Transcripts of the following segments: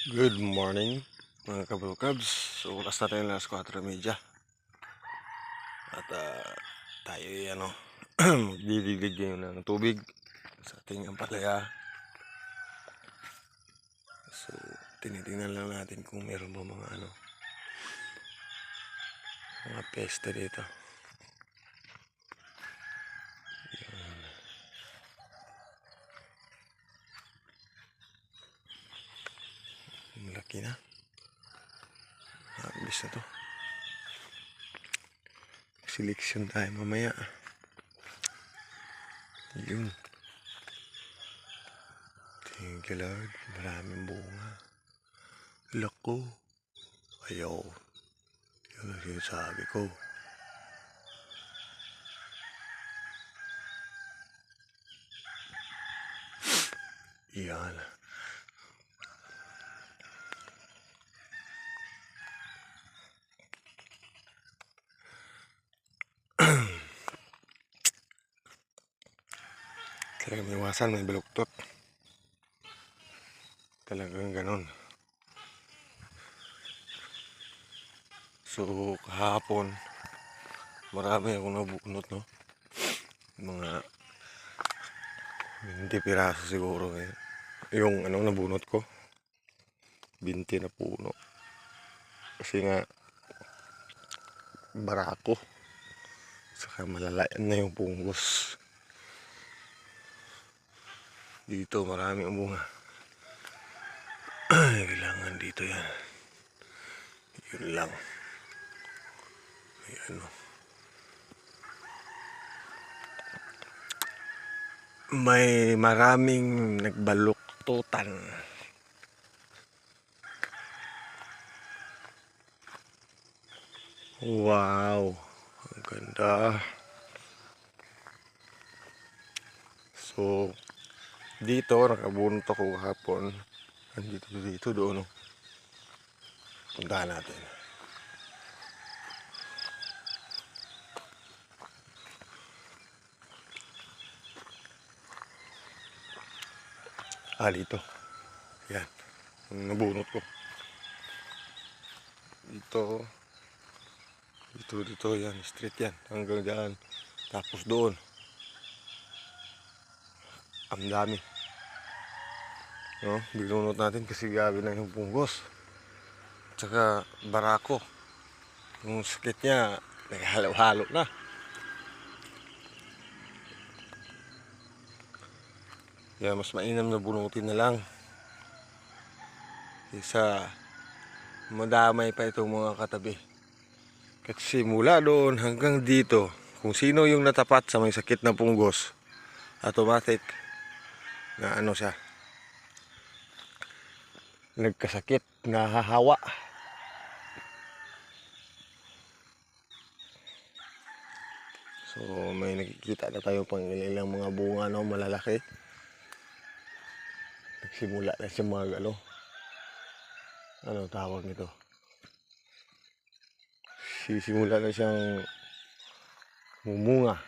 Good morning mga kabrokabs. So oras natin alas 4:30. At tayo ay magdidilig ngayon ng tubig sa ating ampalaya. So tinitingnan lang natin kung meron ba mga peste dito. Malaki na. Bilis na to. Selection tayo mamaya. Yun. Thank you Lord. Maraming bunga. Lako. Ayaw. Yun ang sinasabi ko. Yan. Talagang may iwasan, may baluktot. Talagang ganon. So kahapon marami akong nabunot, no? Mga 20 piraso siguro eh. Yung nabunot ko 20 na puno. Kasi nga barako. Saka malalayan na yung punggos. Dito marami ang bunga. Kailangan dito yan. Yun lang. Ayan o. May maraming nagbaluktutan. Wow. Ang ganda. So, dito nakabunot ako kahapon. Dito doon. Puntahan natin. Dito. Yan. Ang nabunot ko. Dito yan. Straight yan. Hanggang dyan. Tapos doon. Ang dami. No? Binunot natin kasi gabi na yung punggos. Tsaka barako. Yung sakit niya, naghalo-halo na. Kaya mas mainam na bunutin na lang. Kaysa madamay pa itong mga katabi. Kasi mula doon hanggang dito, kung sino yung natapat sa may sakit na punggos, automatic na siya, nagkasakit, nahahawa. So may nakikita na tayo pang ilang mga bunga malalaki. Nagsimula na siya mga tawag nito, sisimula na siyang mumunga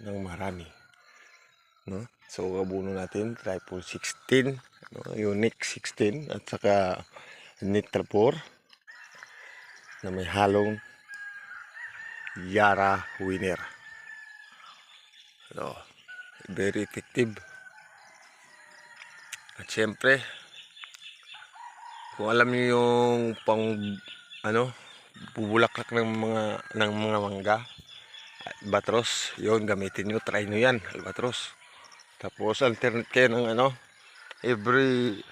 ng marami, no? So kabuno natin triple 16, unique 16 at saka Nitra 4 na may halong Yara winner. So, very effective. At syempre, kung alam niyo yung bubulaklak ng mga mangga, albatros, yon gamitin niyo, try niyo yan, albatros. Tapos alternate kayo ng every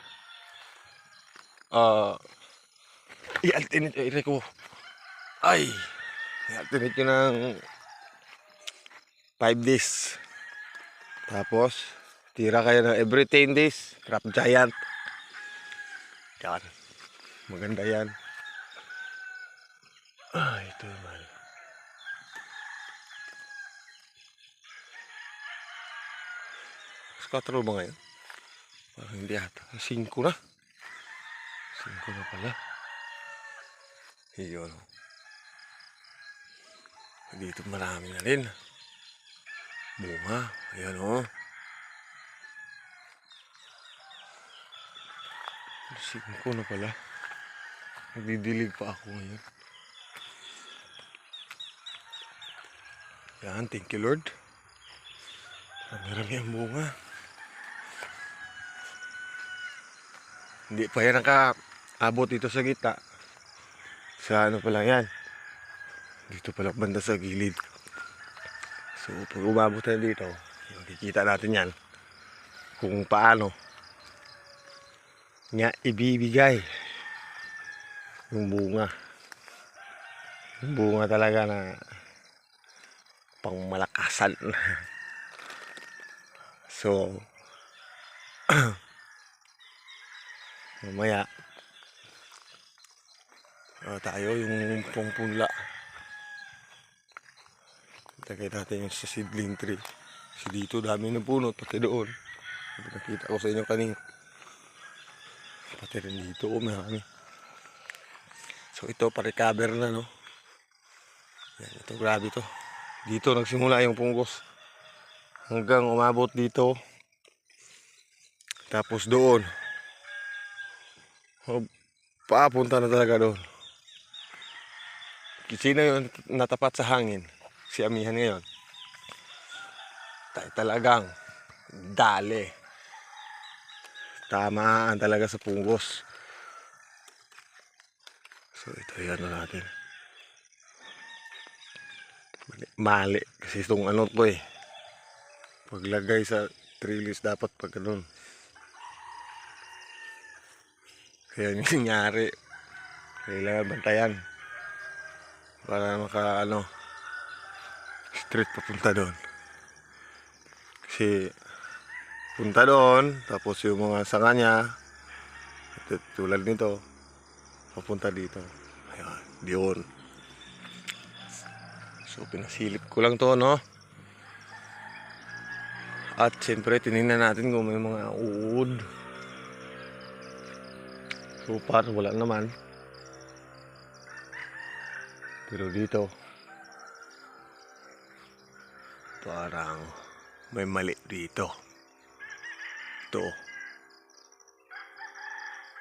i-alternate i-alternate nyo ng 5 days. Tapos tira kayo ng every 10 days, crop giant. Yan, maganda yan. Ito naman. Mas 4 ba ngayon? Parang hindi ata. 5 na. 5 na pala. Iyon. Dito marami na rin bunga. Ayan o. 5 na pala. Nagdidilig pa ako ngayon. Yan, thank you Lord. Marami ang bunga. Hindi pa yan nakaabot dito sa gitna. Sa ano pa lang yan. Dito pala banda sa gilid. So pag umabot na dito, makikita natin yan kung paano niya ibibigay yung bunga. Yung bunga talaga na pangmalakasan. So mamaya tayo yung pungpunla. Tagay natin yung sa seedling tree. Kasi dito dami ng puno, pati doon. Nakita ko sa inyo kanina. Pati rin dito, marami. So ito, pa-recover na, no? Yan, ito, grabe to. Dito nagsimula yung punggos. Hanggang umabot dito. Tapos doon. Papunta na talaga doon. Sino yung natapat sa hangin? Si amihan ngayon. Talagang dali. Tamaan talaga sa punggos. So ito yan na natin. Mali. Kasi itong ano to eh. Paglagay sa trellis dapat pag ganun. Kaya yung nangyari. Kailangan bantayan. Para maka ano. Straight papunta doon. Kasi punta doon. Tapos yung mga sanga niya. Tulad nito. Papunta dito. Ayan. Diyon. So pinasilip ko lang to, no? At siyempre tinignan natin kung may mga uod. So far wala naman. Pero dito parang may mali dito. Ito.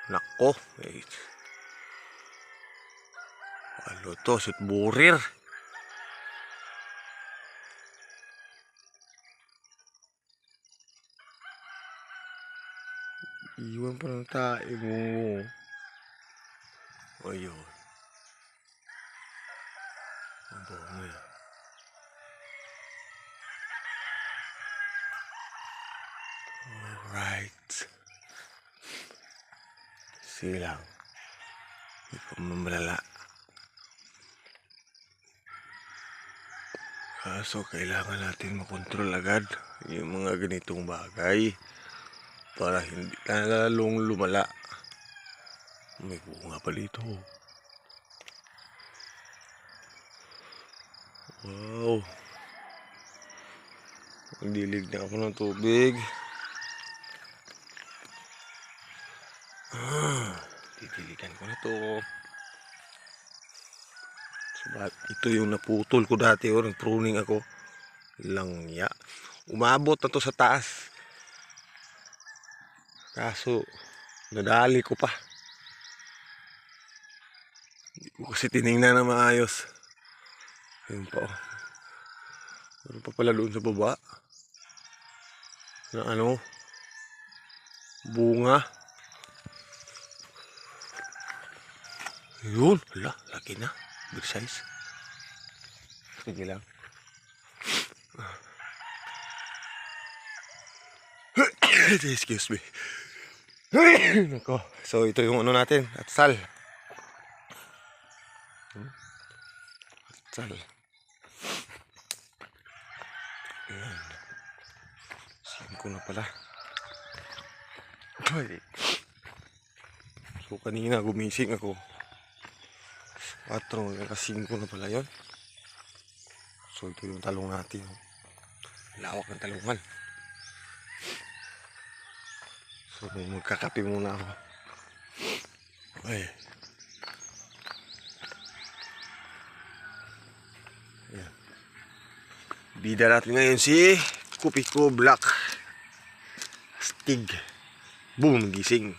Nako. Wait. Ano to? Sutburir. Iwan pa ng tae mo. Ayun. Ang bango yan. Alright. Silang. Hindi pa mamalala. So kailangan natin makontrol agad yung mga ganitong bagay para hindi lalong lumala. May bunga pa dito. Wow. Magdilig na ako ng tubig. Didiligan ko na to. So, ito yung naputol ko dati. Nag-pruning ako. Langya. Umabot na to sa taas. Kaso, nadali ko pa. Hindi ko kasi tinignan na maayos. Ayun pa oh. Meron pa pala doon sa baba. Na ano? Bunga. Yun. Hala, laki na. Big size. Sige lang. Excuse me. Nako. So ito yung ano natin. Atsal. Atsal. Ayan. 5 na pala. So kanina gumising ako. 4 na pala yun. So ito yung talong natin. Lawak ng talungan. So magkakape muna ako. Ay. Ayan. Bida natin ngayon si Kupiko Black Stig. Boom, gising.